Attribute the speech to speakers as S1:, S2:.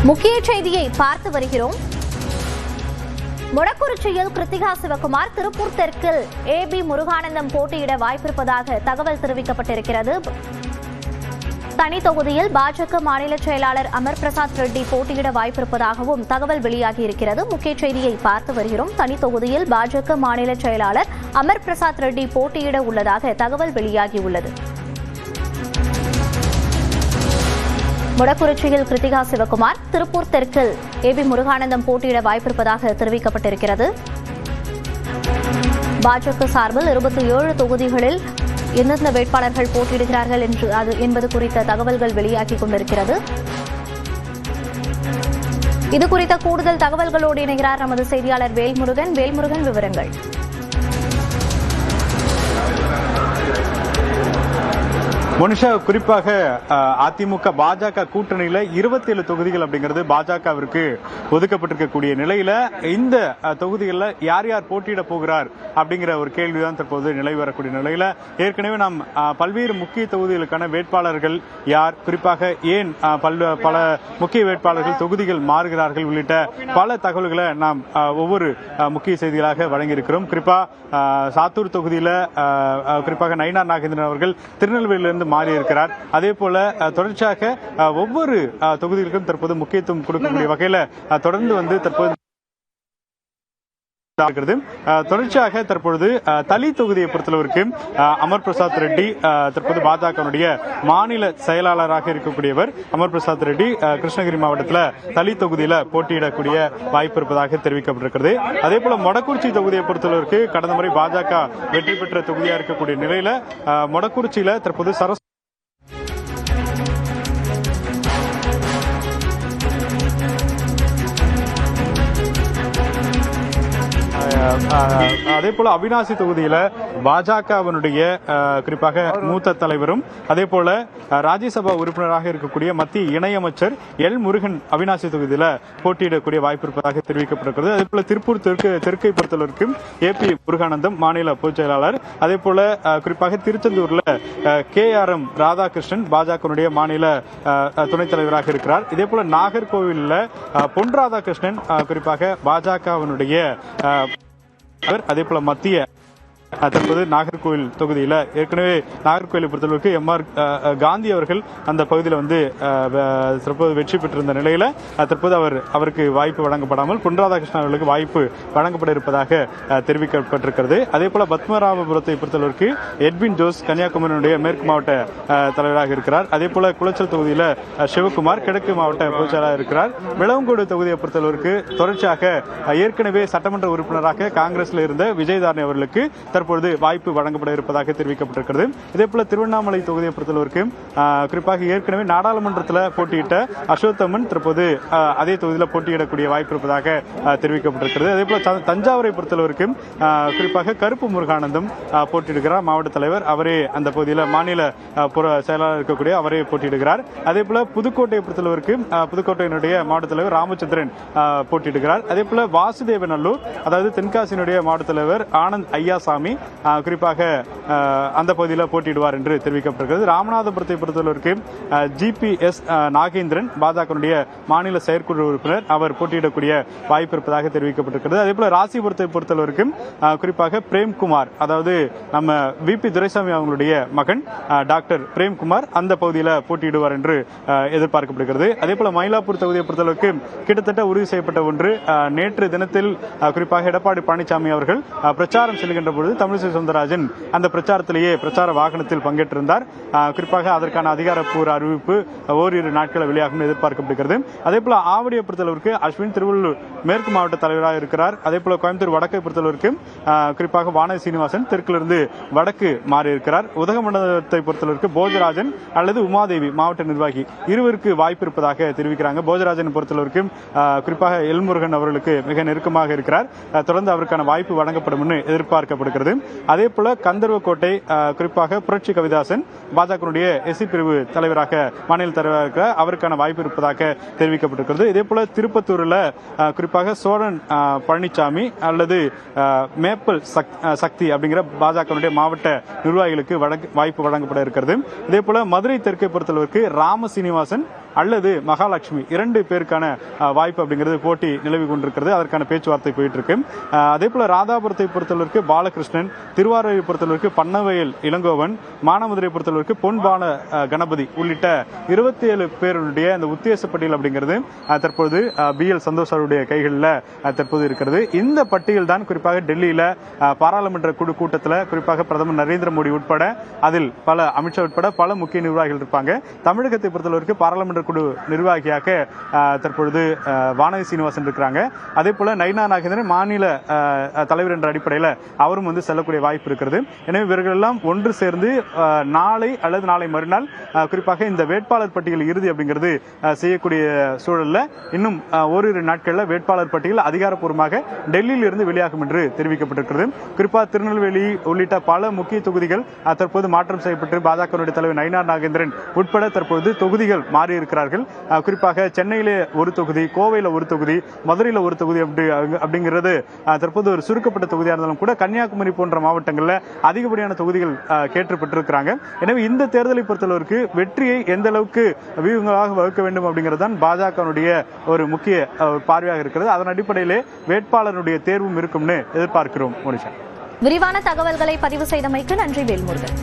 S1: முக்கிய செய்தியை பார்த்து வருகிறோம். மொடக்குறிச்சியில் கிருத்திகா சிவகுமார், திருப்பூர் தெற்கில் ஏபி முருகானந்தம் போட்டியிட வாய்ப்பிருப்பதாக தகவல் தெரிவிக்கப்பட்டிருக்கிறது. தனி தொகுதியில் பாஜக மாநில செயலாளர் அமர் பிரசாத் ரெட்டி போட்டியிட வாய்ப்பிருப்பதாகவும் தகவல் வெளியாகியிருக்கிறது. முக்கிய செய்தியை பார்த்து வருகிறோம். தனி தொகுதியில் பாஜக மாநில செயலாளர் அமர் பிரசாத் ரெட்டி போட்டியிட உள்ளதாக தகவல் வெளியாகியுள்ளது. மொடக்குறிச்சியில் கிருத்திகா சிவகுமார், திருப்பூர் தெற்கில் ஏபி முருகானந்தம் போட்டியிட வாய்ப்பிருப்பதாக தெரிவிக்கப்பட்டிருக்கிறது. பாஜக சார்பில் 27 தொகுதிகளில் எந்தெந்த வேட்பாளர்கள் போட்டியிடுகிறார்கள் என்பது குறித்த தகவல்கள் வெளியாகிக் கொண்டிருக்கிறது. இதுகுறித்த கூடுதல் தகவல்களோடு இணைகிறார் நமது செய்தியாளர் வேல்முருகன். வேல்முருகன், விவரங்கள்.
S2: மனுஷா, குறிப்பாக அதிமுக பாஜக கூட்டணியில 27 தொகுதிகள் அப்படிங்கிறது பாஜகவிற்கு ஒதுக்கப்பட்டிருக்கக்கூடிய நிலையில இந்த தொகுதிகளில் யார் யார் போட்டியிட போகிறார் அப்படிங்கிற ஒரு கேள்விதான் தற்போது நிலை வரக்கூடிய நிலையில ஏற்கனவே நாம் பல்வேறு முக்கிய தொகுதிகளுக்கான வேட்பாளர்கள் யார், குறிப்பாக ஏன் பல முக்கிய வேட்பாளர்கள் தொகுதிகள் மாறுகிறார்கள் உள்ளிட்ட பல தகவல்களை நாம் ஒவ்வொரு முக்கிய செய்திகளாக வழங்கியிருக்கிறோம். குறிப்பா சாத்தூர் தொகுதியில குறிப்பாக நயினார் நாகேந்திரன் அவர்கள் திருநெல்வேலியிலிருந்து மாறி இருக்கிறார். அதே போல தொடர்ச்சியாக ஒவ்வொரு தொகுதிகளுக்கும் தற்போது முக்கியத்துவம் கொடுக்கக்கூடிய வகையில தொடர்ந்து வந்து தற்போது தொடர்ச்சியாக தற்பொழுது தளி தொகுதியை பொறுத்தளவிற்கு அமர் பிரசாத் ரெட்டி தற்போது பாஜகவுடைய மாநில செயலாளராக இருக்கக்கூடியவர். அமர் பிரசாத் ரெட்டி கிருஷ்ணகிரி மாவட்டத்தில் தளி தொகுதியில் போட்டியிடக்கூடிய வாய்ப்பு இருப்பதாக தெரிவிக்கப்பட்டிருக்கிறது. அதே போல மொடக்குறிச்சி தொகுதியை பொறுத்தளவிற்கு கடந்த முறை பாஜக வெற்றி பெற்ற தொகுதியாக இருக்கக்கூடிய நிலையில மொடக்குறிச்சியில தற்போது அதே போல அவினாசி தொகுதியில பாஜகவினுடைய குறிப்பாக மூத்த தலைவரும் அதே போல ராஜ்யசபா உறுப்பினராக இருக்கக்கூடிய மத்திய இணையமைச்சர் எல் முருகன் அவினாசி தொகுதியில போட்டியிடக்கூடிய வாய்ப்பு இருப்பதாக தெரிவிக்கப்பட்டிருக்கிறது. அதே போல திருப்பூர் தெற்கை பொறுத்தவரைக்கு ஏபி முருகானந்தம் மாநில பொதுச் செயலாளர். அதே போல குறிப்பாக திருச்செந்தூர்ல KRM ராதாகிருஷ்ணன் பாஜகவுடைய மாநில துணைத் தலைவராக இருக்கிறார். இதே போல நாகர்கோவிலில் பொன் ராதாகிருஷ்ணன் குறிப்பாக பாஜகவினுடைய அதே போல மத்திய தற்போது நாகர்கோவில் தொகுதியில் ஏற்கனவே நாகர்கோவிலை பொறுத்தளவுக்கு MR காந்தி அவர்கள் அந்த பகுதியில் வந்து தற்போது வெற்றி பெற்றிருந்த நிலையில தற்போது அவருக்கு வாய்ப்பு வழங்கப்படாமல் பொன் ராதாகிருஷ்ணன் அவர்களுக்கு வாய்ப்பு வழங்கப்பட இருப்பதாக தெரிவிக்கப்பட்டிருக்கிறது. அதே போல பத்மராமபுரத்தை பொறுத்தளவிற்கு எட்வின் ஜோஸ் கன்னியாகுமரியினுடைய மேற்கு மாவட்ட தலைவராக இருக்கிறார். அதே போல குளச்சல் தொகுதியில் சிவகுமார் கிழக்கு மாவட்ட பொதுச் செயலாளர் இருக்கிறார். விளவங்கோடு தொகுதியை பொறுத்தளவிற்கு தொடர்ச்சியாக ஏற்கனவே சட்டமன்ற உறுப்பினராக காங்கிரஸ்ல இருந்த விஜயதாரணி அவர்களுக்கு தற்பொழுது வாய்ப்பு வழங்கப்பட இருப்பதாக தெரிவிக்கப்பட்டிருக்கிறது. இதே போல திருவண்ணாமலை தொகுதியை பொறுத்தளவிற்கு குறிப்பாக ஏற்கனவே நாடாளுமன்றத்தில் போட்டியிட்ட அசோத்தமன் தற்போது அதே தொகுதியில் போட்டியிடக்கூடிய வாய்ப்பு இருப்பதாக தெரிவிக்கப்பட்டிருக்கிறது. அதே போல தஞ்சாவூரை பொறுத்தளவிற்கு குறிப்பாக கருப்பு முருகானந்தம் போட்டியிடுகிறார். மாவட்ட தலைவர் அவரே அந்த பகுதியில் மாநில செயலாளர் இருக்கக்கூடிய அவரே போட்டியிடுகிறார். அதே போல புதுக்கோட்டையை பொறுத்தளவிற்கு புதுக்கோட்டையினுடைய மாவட்ட தலைவர் ராமச்சந்திரன் போட்டியிடுகிறார். அதே போல வாசுதேவநல்லூர் அதாவது தென்காசியினுடைய மாவட்ட தலைவர் ஆனந்த் ஐயாசாமி குறிப்பாக அந்த பகுதியில் போட்டியிடுவார் என்று தெரிவிக்கப்பட்டிருக்கிறது. ராமநாதபுரத்தை பொறுத்தவரைக்கு GPS நாகேந்திரன் பாஜகவுடைய மாநில செயற்குழு உறுப்பினர் அவர் போட்டியிடக்கூடிய வாய்ப்பு இருப்பதாக தெரிவிக்கப்பட்டிருக்கிறது. அதே போல ராசிபுரத்தை பொறுத்தவரைக்கு குறிப்பாக பிரேம்குமார் அதாவது நம்ம VP துரைசாமி அவங்களுடைய மகன் டாக்டர் பிரேம்குமார் அந்த பகுதியில் போட்டியிடுவார் என்று எதிர்பார்க்கப்படுகிறது. அதே போல மயிலாப்பூர் தொகுதியை பொறுத்தளவுக்கு கிட்டத்தட்ட உறுதி செய்யப்பட்ட ஒன்று நேற்று தினத்தில் குறிப்பாக எடப்பாடி பழனிசாமி அவர்கள் பிரச்சாரம் செல்கின்ற பொழுது தமிழிசை சவுந்தரராஜன் அந்த பிரச்சாரத்திலேயே பிரச்சார வாகனத்தில் பங்கேற்றிருந்தார். குறிப்பாக அதற்கான அதிகாரப்பூர்வ அறிவிப்பு ஓரிரு நாட்களில் வெளியாகும் எதிர்பார்க்கப்படுகிறது. அதே போல ஆவடியை பொறுத்தளவிற்கு அஸ்வின் திருவள்ளூர் மேற்கு மாவட்ட தலைவராக இருக்கிறார். அதே போல கோயம்புத்தூர் வடக்கை பொறுத்தளவிற்கு குறிப்பாக வானதி சீனிவாசன் தெற்கிலிருந்து வடக்கு மாறியிருக்கிறார். உதகமண்டலத்தை பொறுத்தளவிற்கு போஜராஜன் அல்லது உமாதேவி மாவட்ட நிர்வாகி இருவருக்கு வாய்ப்பு இருப்பதாக தெரிவிக்கிறாங்க. போஜராஜன் பொறுத்தளவிற்கு குறிப்பாக எல்முருகன் அவர்களுக்கு மிக நெருக்கமாக இருக்கிறார். தொடர்ந்து அவருக்கான வாய்ப்பு வழங்கப்படும் என்று எதிர்பார்க்கப்படுகிறது. இருக்கிறது. அதே போல கந்தர்வக்கோட்டை குறிப்பாக புரட்சி கவிதாசன் பாஜகவுடைய எஸ்சி பிரிவு தலைவராக மாநில தலைவராக அவருக்கான வாய்ப்பு இருப்பதாக தெரிவிக்கப்பட்டிருக்கிறது. இதே போல திருப்பத்தூரில் குறிப்பாக சோழன் பழனிசாமி அல்லது மேப்பிள் சக்தி அப்படிங்கிற பாஜகவுடைய மாவட்ட நிர்வாகிகளுக்கு வாய்ப்பு வழங்கப்பட இருக்கிறது. இதே போல மதுரை தெற்கை பொறுத்தளவிற்கு ராம சீனிவாசன் அல்லது மகாலட்சுமி 2 பேருக்கான வாய்ப்பு அப்படிங்கிறது போட்டி நிலவி கொண்டிருக்கிறது. அதற்கான பேச்சுவார்த்தை போயிட்டு இருக்கு. அதே போல ராதாபுரத்தை பொறுத்தளவிற்கு பாலகிருஷ்ணன், திருவாரூரை பொறுத்தளவிற்கு பன்னவையில் இளங்கோவன், மானாமதுரை பொறுத்தளவிற்கு பொன்பான கணபதி உள்ளிட்ட 27 பேருடைய அந்த உத்தேச பட்டியல் அப்படிங்கிறது தற்போது BL சந்தோஷ் அவருடைய கைகளில் தற்போது இருக்கிறது. இந்த பட்டியல் தான் குறிப்பாக டெல்லியில பாராளுமன்ற குழு கூட்டத்தில் குறிப்பாக பிரதமர் நரேந்திர மோடி உட்பட அதில் பல அமித்ஷா உட்பட பல முக்கிய நிர்வாகிகள் இருப்பாங்க. தமிழகத்தை பொறுத்தளவிற்கு பாராளுமன்ற குழு நிர்வாகியாக தற்பொழுது வானதி சீனிவாசன் இருக்கிறாங்க. அதே போல நயினா நாகேந்திரன் மாநில தலைவர் என்ற அடிப்படையில் அவரும் செல்லக்கூடிய வாய்ப்பு இருக்கிறது. எனவே இவர்கள் எல்லாம் ஒன்று சேர்ந்து நாளை அல்லது நாளை மறுநாள் குறிப்பாக இந்த வேட்பாளர் பட்டியல் இறுதி அப்படிங்கிறது செய்யக்கூடிய சூழல்ல இன்னும் ஓரிரு நாட்களில் வேட்பாளர் பட்டியல் அதிகாரப்பூர்வமாக டெல்லியில் இருந்து வெளியாகும் என்று தெரிவிக்கப்பட்டிருக்கிறது. குறிப்பாக திருநெல்வேலி உள்ளிட்ட பல முக்கிய தொகுதிகள் தற்போது மாற்றம் செய்யப்பட்டு பாஜக தலைவர் நயினா நாகேந்திரன் உட்பட தற்போது தொகுதிகள் மாறி இருக்கிறார்கள். குறிப்பாக சென்னையிலே ஒரு தொகுதி, கோவையில் ஒரு தொகுதி, மதுரையில் ஒரு தொகுதி அப்படிங்கிறது தற்போது ஒரு சுருக்கப்பட்ட தொகுதியாக இருந்தாலும் கூட கன்னியாகுமரி போன்ற மாவட்டங்களில் அதிகப்படியான தொகுதிகள் கேட்கப்பட்டிருக்கிறாங்க. எனவே இந்த தேர்தலை பொறுத்தளவிற்கு வெற்றியை எந்த அளவுக்கு வியூகங்களாக வகுக்க வேண்டும் அப்படிங்கிறது தான் பாஜகவுடைய ஒரு முக்கிய பார்வையாக இருக்கிறது. அதன் அடிப்படையிலே வேட்பாளருடைய தேர்வும் இருக்கும்னு எதிர்பார்க்கிறோம். மோனிஷா,
S1: விரிவான தகவல்களை பதிவு செய்தமைக்கு நன்றி வேல்முருகன்.